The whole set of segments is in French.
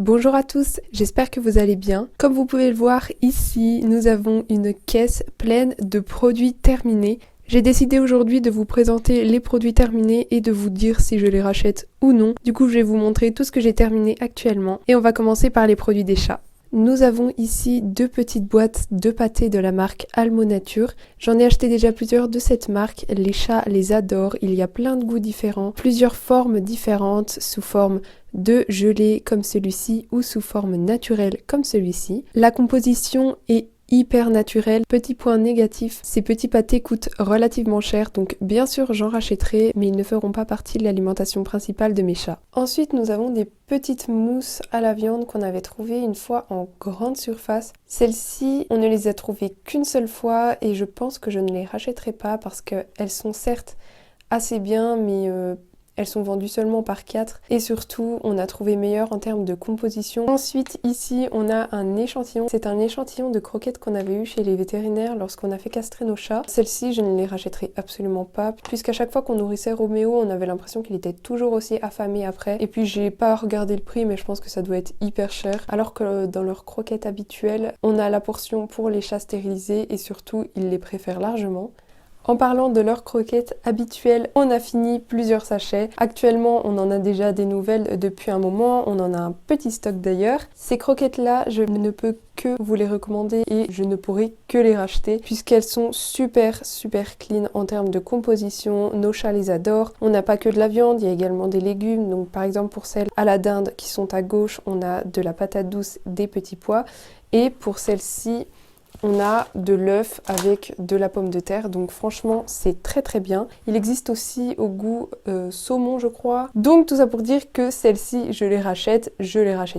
Bonjour à tous, j'espère que vous allez bien. Comme vous pouvez le voir ici, nous avons une caisse pleine de produits terminés. J'ai décidé aujourd'hui de vous présenter les produits terminés et de vous dire si je les rachète ou non. Du coup, je vais vous montrer tout ce que j'ai terminé actuellement et on va commencer par les produits des chats. Nous avons ici deux petites boîtes de pâté de la marque Almo Nature. J'en ai acheté déjà plusieurs de cette marque. Les chats les adorent. Il y a plein de goûts différents, plusieurs formes différentes sous forme de gelée comme celui-ci ou sous forme naturelle comme celui-ci. La composition est hyper naturel. Petit point négatif, ces petits pâtés coûtent relativement cher, donc bien sûr j'en rachèterai, mais ils ne feront pas partie de l'alimentation principale de mes chats. Ensuite, nous avons des petites mousses à la viande qu'on avait trouvées une fois en grande surface. Celles-ci, on ne les a trouvées qu'une seule fois et je pense que je ne les rachèterai pas parce qu'elles sont certes assez bien, mais elles sont vendues seulement par 4 et surtout on a trouvé meilleur en termes de composition. Ensuite ici on a un échantillon, c'est un échantillon de croquettes qu'on avait eu chez les vétérinaires lorsqu'on a fait castrer nos chats. Celles-ci je ne les rachèterai absolument pas puisqu'à chaque fois qu'on nourrissait Roméo on avait l'impression qu'il était toujours aussi affamé après. Et puis j'ai pas regardé le prix mais je pense que ça doit être hyper cher. Alors que dans leurs croquettes habituelles on a la portion pour les chats stérilisés et surtout ils les préfèrent largement. En parlant de leurs croquettes habituelles, on a fini plusieurs sachets. Actuellement, on en a déjà des nouvelles depuis un moment, on en a un petit stock d'ailleurs. Ces croquettes-là, je ne peux que vous les recommander et je ne pourrai que les racheter puisqu'elles sont super clean en termes de composition. Nos chats les adorent. On n'a pas que de la viande, il y a également des légumes. Donc par exemple pour celles à la dinde qui sont à gauche, on a de la patate douce, des petits pois. Et pour celles-ci, on a de l'œuf avec de la pomme de terre, donc franchement c'est très bien. Il existe aussi au goût saumon je crois. Donc tout ça pour dire que celles-ci je les rachète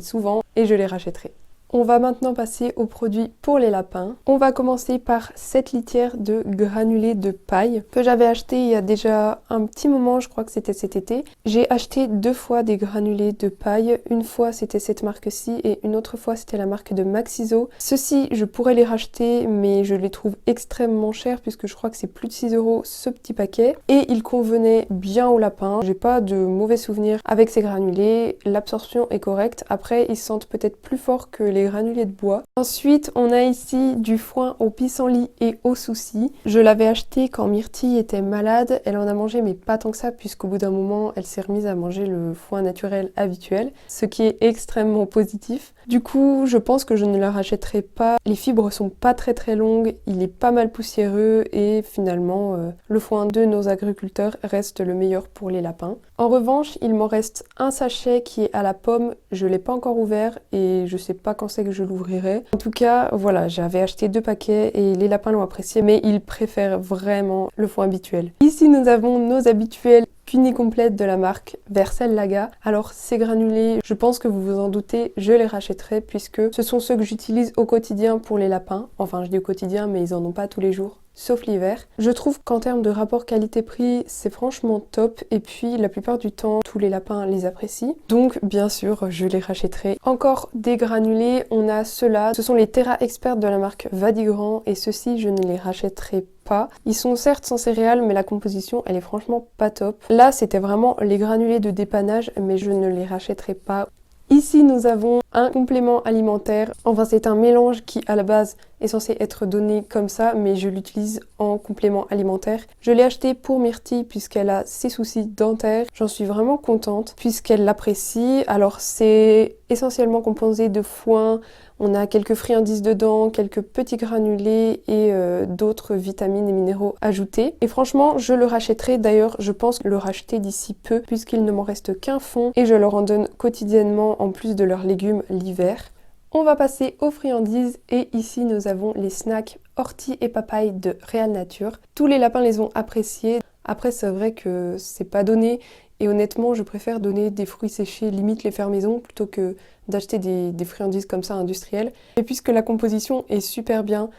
souvent et je les rachèterai. On va maintenant passer aux produits pour les lapins. On va commencer par cette litière de granulés de paille que j'avais acheté il y a déjà un petit moment, je crois que c'était cet été. J'ai acheté 2 fois des granulés de paille. Une fois c'était cette marque-ci et une autre fois c'était la marque de Maxiso. Ceux-ci je pourrais les racheter mais je les trouve extrêmement chers puisque je crois que c'est plus de 6 € ce petit paquet. Et ils convenaient bien aux lapins. J'ai pas de mauvais souvenirs avec ces granulés. L'absorption est correcte. Après ils sentent peut-être plus fort que les granulés de bois. Ensuite, on a ici du foin au pissenlit et au souci. Je l'avais acheté quand Myrtille était malade. Elle en a mangé, mais pas tant que ça, puisqu'au bout d'un moment, elle s'est remise à manger le foin naturel habituel, ce qui est extrêmement positif. Du coup, je pense que je ne la rachèterai pas. Les fibres sont pas très longues, il est pas mal poussiéreux et finalement, le foin de nos agriculteurs reste le meilleur pour les lapins. En revanche, il m'en reste un sachet qui est à la pomme. Je l'ai pas encore ouvert et je sais pas quand c'est que je l'ouvrirai. En tout cas, voilà, j'avais acheté 2 paquets et les lapins l'ont apprécié, mais ils préfèrent vraiment le foin habituel. Ici, nous avons nos habituels complète de la marque Vercel Laga. Alors ces granulés, je pense que vous vous en doutez, je les rachèterai puisque ce sont ceux que j'utilise au quotidien pour les lapins. Enfin, je dis au quotidien, mais ils en ont pas tous les jours, sauf l'hiver. Je trouve qu'en termes de rapport qualité-prix, c'est franchement top et puis la plupart du temps, tous les lapins les apprécient. Donc bien sûr, je les rachèterai. Encore des granulés, on a ceux-là. Ce sont les Terra Expert de la marque Vadigrand et ceux-ci, je ne les rachèterai pas. Ils sont certes sans céréales, mais la composition, elle est franchement pas top. Là, c'était vraiment les granulés de dépannage, mais je ne les rachèterai pas. Ici, nous avons un complément alimentaire. Enfin, c'est un mélange qui, à la base, est censé être donné comme ça, mais je l'utilise en complément alimentaire. Je l'ai acheté pour Myrtille puisqu'elle a ses soucis dentaires. J'en suis vraiment contente puisqu'elle l'apprécie. Alors, c'est essentiellement composé de foin. On a quelques friandises dedans, quelques petits granulés et d'autres vitamines et minéraux ajoutés. Et franchement, je le rachèterai. D'ailleurs, je pense le racheter d'ici peu puisqu'il ne m'en reste qu'un fond et je leur en donne quotidiennement en plus de leurs légumes l'hiver. On va passer aux friandises et ici nous avons les snacks ortie et papaye de Real Nature. Tous les lapins les ont appréciés. Après, c'est vrai que c'est pas donné et honnêtement, je préfère donner des fruits séchés, limite les faire maison, plutôt que d'acheter des friandises comme ça industrielles. Et puisque la composition est super bien,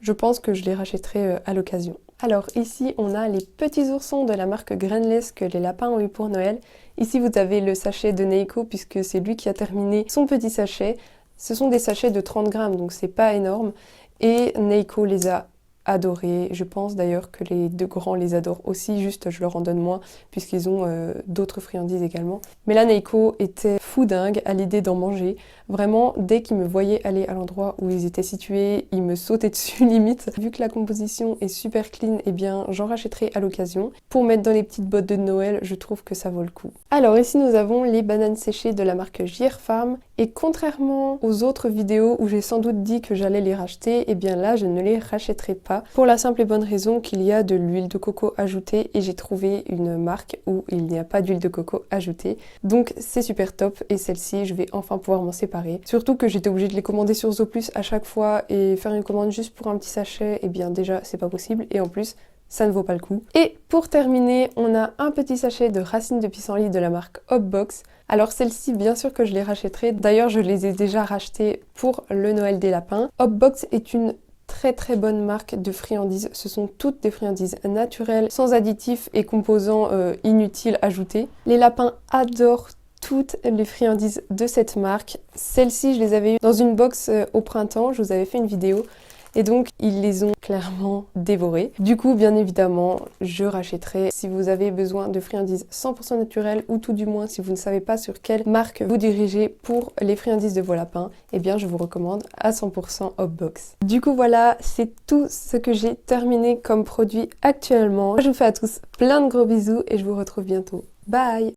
je pense que je les rachèterai à l'occasion. Alors ici, on a les petits oursons de la marque Grainless que les lapins ont eu pour Noël. Ici, vous avez le sachet de Neiko puisque c'est lui qui a terminé son petit sachet. Ce sont des sachets de 30 grammes, donc c'est pas énorme. Et Neiko les a adoré. Je pense d'ailleurs que les deux grands les adorent aussi, juste je leur en donne moins puisqu'ils ont d'autres friandises également. Mais là, Neiko était fou dingue à l'idée d'en manger. Vraiment, dès qu'ils me voyaient aller à l'endroit où ils étaient situés, ils me sautaient dessus limite. Vu que la composition est super clean, eh bien j'en rachèterai à l'occasion. Pour mettre dans les petites bottes de Noël, je trouve que ça vaut le coup. Alors ici nous avons les bananes séchées de la marque Gir Farm. Et contrairement aux autres vidéos où j'ai sans doute dit que j'allais les racheter, eh bien là je ne les rachèterai pas. Pour la simple et bonne raison qu'il y a de l'huile de coco ajoutée et j'ai trouvé une marque où il n'y a pas d'huile de coco ajoutée. Donc c'est super top et celle-ci je vais enfin pouvoir m'en séparer. Surtout que j'étais obligée de les commander sur Zooplus à chaque fois et faire une commande juste pour un petit sachet, eh bien déjà c'est pas possible et en plus ça ne vaut pas le coup. Et pour terminer, on a un petit sachet de racines de pissenlit de la marque Hopbox. Alors celle-ci, bien sûr que je les rachèterai. D'ailleurs, je les ai déjà rachetées pour le Noël des lapins. Hopbox est une très bonne marque de friandises. Ce sont toutes des friandises naturelles, sans additifs et composants inutiles ajoutés. Les lapins adorent toutes les friandises de cette marque. Celles-ci, je les avais eues dans une box au printemps. Je vous avais fait une vidéo. Et donc, ils les ont clairement dévorés. Du coup, bien évidemment, je rachèterai. Si vous avez besoin de friandises 100% naturelles, ou tout du moins si vous ne savez pas sur quelle marque vous dirigez pour les friandises de vos lapins, eh bien, je vous recommande à 100% Hopbox. Du coup, voilà, c'est tout ce que j'ai terminé comme produit actuellement. Je vous fais à tous plein de gros bisous et je vous retrouve bientôt. Bye!